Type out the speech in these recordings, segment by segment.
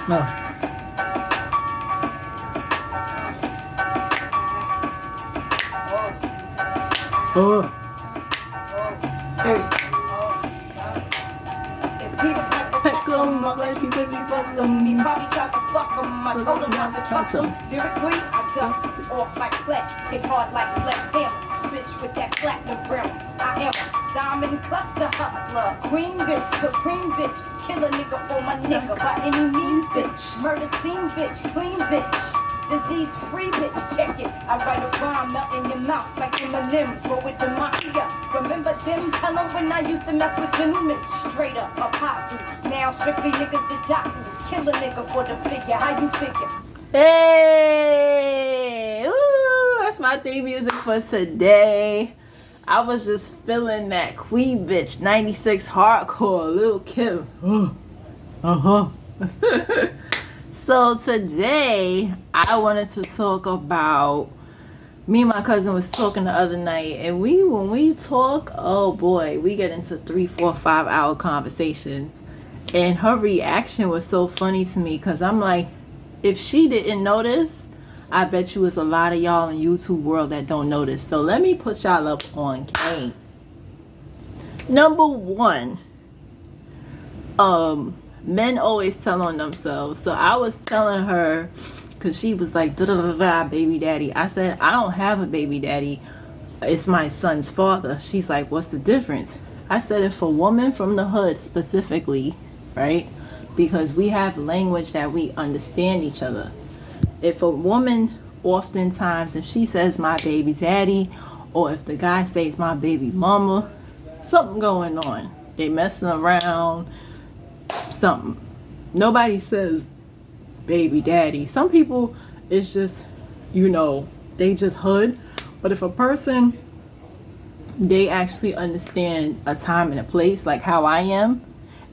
No. Oh. Hey. Heck on my life, you think he bust him. He probably tried to fuck him. I told him not to trust him. Lyrically, I dust off like flesh. Hit hard like sledgehammers. Bitch with that platinum rim. I am a diamond cluster hustler. Queen bitch, supreme bitch. Kill a nigga for my nigga. By any means, bitch. Murder scene, bitch. Clean bitch. Disease free bitch, check it. I write a rhyme, melt in your mouth like M&M's. Roll with the mafia. Remember them? Tell them when I used to mess with gentlemen. Straight up apostles. Now strictly niggas to jostle. Kill a nigga for the figure. How you figure? Hey! Ooh, that's my theme music for today. I was just feeling that Queen bitch 96 hardcore Lil Kim. So today I wanted to talk about, me and my cousin was talking the other night, and when we talk, oh boy, we get into 3, 4, 5 hour conversations. And her reaction was so funny to me, because I'm like, if she didn't notice, I bet you it's a lot of y'all in YouTube world that don't notice. So let me put y'all up on game. Number one, men always tell on themselves. So I was telling her, because she was like, da-da-da-da, baby daddy. I said, I don't have a baby daddy. It's my son's father. She's like, what's the difference? I said, if a woman from the hood specifically, right? Because we have language that we understand each other. If a woman, oftentimes, if she says my baby daddy, or if the guy says my baby mama, something going on. They messing around. Something. Nobody says baby daddy. Some people, it's just, they just hood. But if a person, they actually understand a time and a place, like how I am,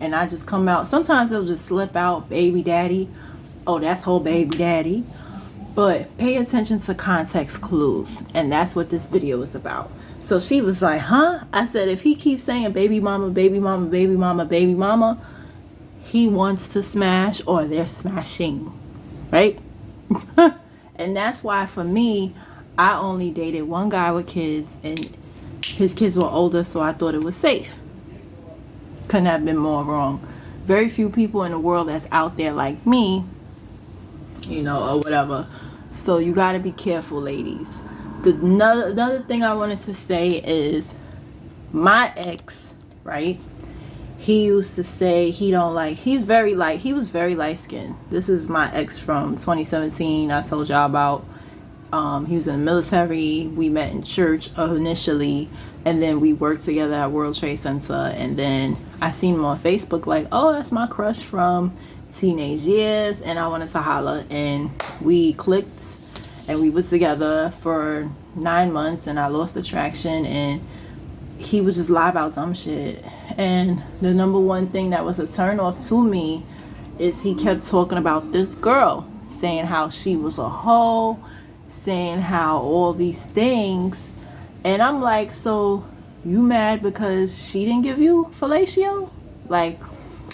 and I just come out, sometimes it'll just slip out baby daddy. Oh, that's whole baby daddy. But pay attention to context clues, and that's what this video is about. So she was like, huh? I said, if he keeps saying baby mama, baby mama, baby mama, baby mama, he wants to smash, or they're smashing, right? And that's why for me, I only dated one guy with kids, and his kids were older, so I thought it was safe. Couldn't have been more wrong. Very few people in the world that's out there like me, or whatever. So you got to be careful, ladies. Another thing I wanted to say is my ex, right? He used to say he was very light skinned. This is my ex from 2017. I told y'all about. He was in the military. We met in church initially, and then we worked together at World Trade Center. And then I seen him on Facebook, like, oh, that's my crush from teenage years, and I wanted to holler, and we clicked, and we was together for 9 months, and I lost attraction, and he would just lie about dumb shit. And the number one thing that was a turn off to me is he kept talking about this girl, saying how she was a hoe, saying how all these things. And I'm like, so you mad because she didn't give you fellatio? Like,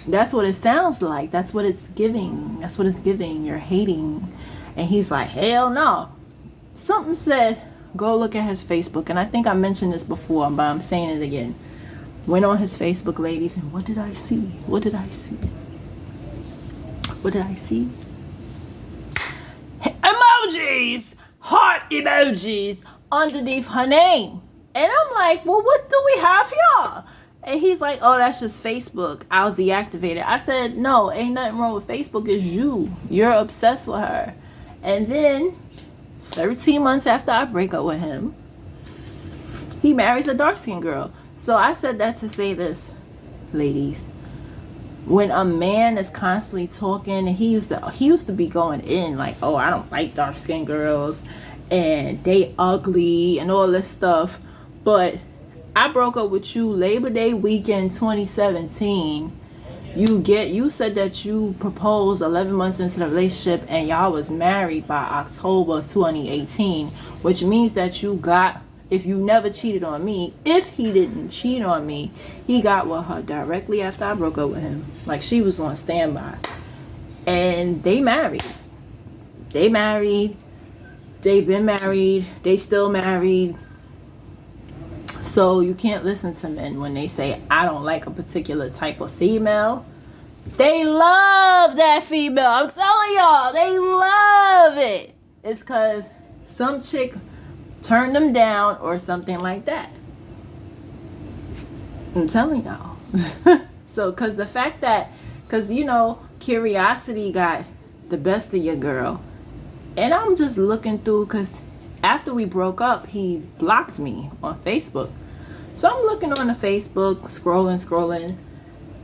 that's what it sounds like. That's what it's giving. You're hating. And he's like, hell no. Something said, go look at his Facebook. And I think I mentioned this before, but I'm saying it again. Went on his Facebook, ladies, and what did I see? Emojis! Heart emojis underneath her name. And I'm like, well, what do we have here? And he's like, oh, that's just Facebook. I'll deactivate it. I said, no, ain't nothing wrong with Facebook. It's you. You're obsessed with her. And then 13 months after I break up with him, he marries a dark-skinned girl. So I said that to say this, ladies. When a man is constantly talking, and he used to be going in like, oh, I don't like dark-skinned girls, and they ugly, and all this stuff. But I broke up with you Labor Day weekend 2017. You said that you proposed 11 months into the relationship, and y'all was married by October 2018, which means that you got, if you never cheated on me, if he didn't cheat on me, he got with her directly after I broke up with him. Like, she was on standby. And they married. They married. They've been married. They still married. So you can't listen to men when they say, I don't like a particular type of female. They love that female. I'm telling y'all, they love it. It's because some chick turned them down or something like that. I'm telling y'all. So, because the fact that, because, you know, curiosity got the best of your girl. And I'm just looking through, because after we broke up, he blocked me on Facebook. So I'm looking on the Facebook, scrolling.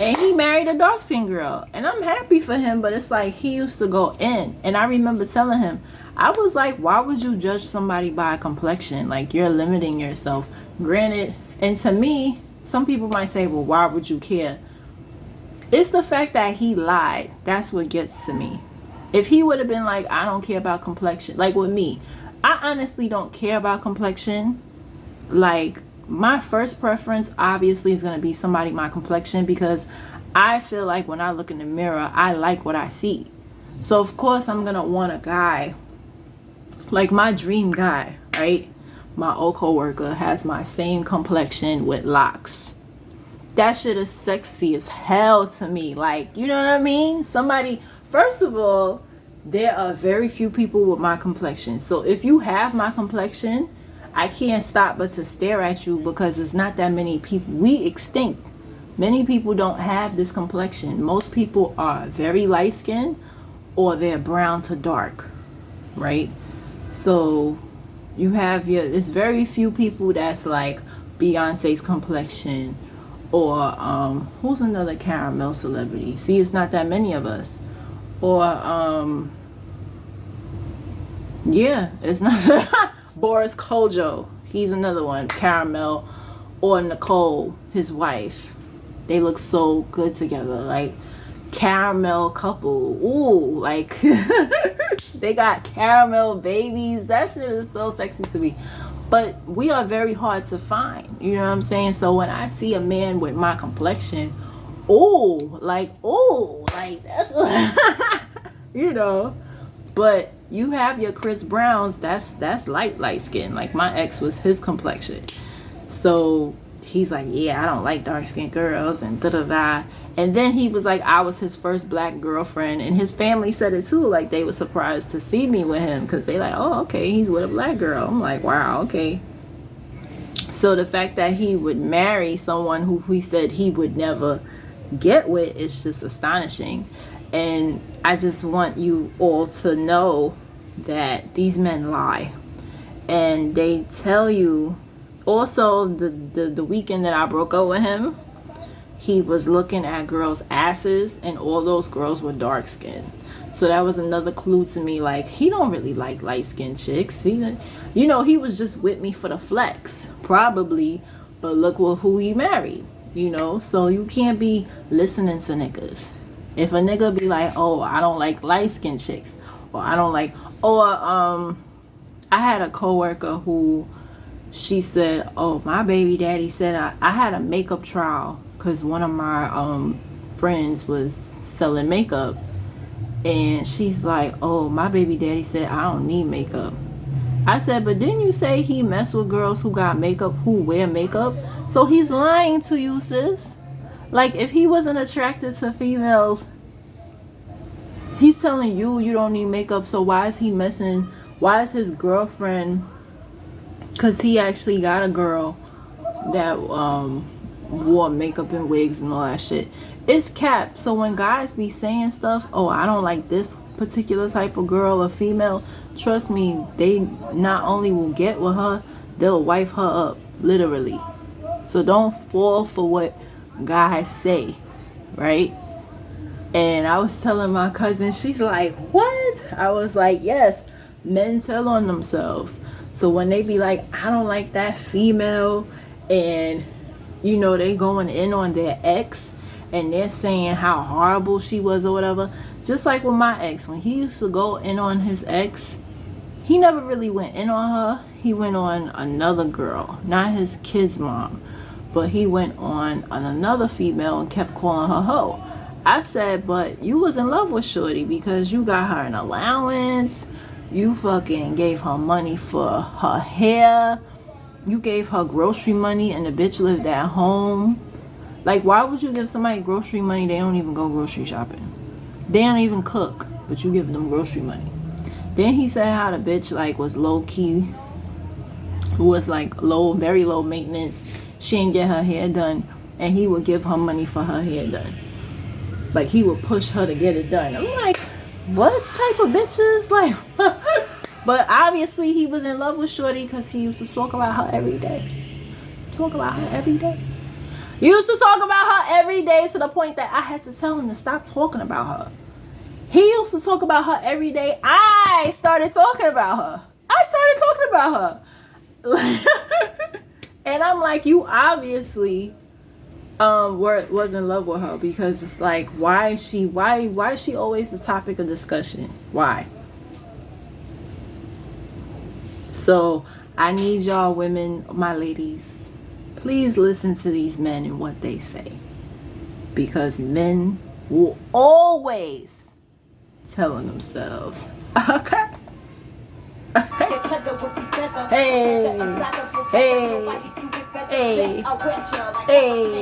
And he married a dark-skinned girl. And I'm happy for him, but it's like he used to go in. And I remember telling him, I was like, why would you judge somebody by a complexion? Like, you're limiting yourself. Granted, and to me, some people might say, well, why would you care? It's the fact that he lied. That's what gets to me. If he would have been like, I don't care about complexion. Like with me, I honestly don't care about complexion. Like, my first preference obviously is going to be somebody my complexion, because I feel like when I look in the mirror, I like what I see. So of course I'm going to want a guy, like my dream guy, right? My old coworker has my same complexion with locks. That shit is sexy as hell to me. Like, you know what I mean? Somebody, first of all, there are very few people with my complexion. So if you have my complexion, I can't stop but to stare at you, because it's not that many people. We extinct. Many people don't have this complexion. Most people are very light skinned or they're brown to dark, right? So you have it's very few people that's like Beyonce's complexion, or who's another caramel celebrity? See, it's not that many of us. Or it's not Boris Kojo. He's another one, caramel. Or Nicole, his wife. They look so good together, like caramel couple. Ooh, like they got caramel babies. That shit is so sexy to me. But we are very hard to find, you know what I'm saying? So when I see a man with my complexion, like that's you know. But you have your Chris Browns, that's light skin. Like my ex was his complexion. So he's like, yeah, I don't like dark skinned girls and da-da-da. And then he was like, I was his first black girlfriend. And his family said it too. Like, they were surprised to see me with him, because they like, oh, okay, he's with a black girl. I'm like, wow, okay. So the fact that he would marry someone who he said he would never get with is just astonishing. And I just want you all to know that these men lie. And they tell you. Also, the weekend that I broke up with him, he was looking at girls' asses, and all those girls were dark skinned. So that was another clue to me. Like, he don't really like light skinned chicks. He was just with me for the flex, probably. But look who he married. So you can't be listening to niggas. If a nigga be like, oh, I don't like light skinned chicks, or I don't like, I had a coworker who. She said, oh, my baby daddy said I had a makeup trial, because one of my friends was selling makeup. And she's like, oh, my baby daddy said I don't need makeup. I said, but didn't you say he mess with girls who got makeup, who wear makeup? So he's lying to you, sis. Like, if he wasn't attracted to females, he's telling you don't need makeup. So why is he messing? Why is his girlfriend... Because he actually got a girl that wore makeup and wigs and all that shit. It's cap. So when guys be saying stuff, oh, I don't like this particular type of girl or female, trust me, they not only will get with her, they'll wife her up, literally. So don't fall for what guys say, right? And I was telling my cousin, she's like, what? I was like, yes, men tell on themselves. So when they be like, I don't like that female, and they going in on their ex, and they're saying how horrible she was or whatever. Just like with my ex, when he used to go in on his ex, he never really went in on her. He went on another girl, not his kid's mom, but he went on another female and kept calling her hoe. I said, but you was in love with shorty because you got her an allowance. You fucking gave her money for her hair. You gave her grocery money and the bitch lived at home. Like, why would you give somebody grocery money? They don't even go grocery shopping. They don't even cook, but you give them grocery money. Then he said how the bitch like was low key, was like low, very low maintenance. She didn't get her hair done, and he would give her money for her hair done. Like, he would push her to get it done. I'm like, what type of bitches? Like, but obviously he was in love with shorty because he used to talk about her every day. Talk about her every day. He used to talk about her every day to the point that I had to tell him to stop talking about her. He used to talk about her every day. I started talking about her. And I'm like, you obviously was in love with her, because it's like, why is she always the topic of discussion? Why? So I need y'all women, my ladies, please listen to these men and what they say, because men will always telling themselves, okay. Hey, hey, hey, hey.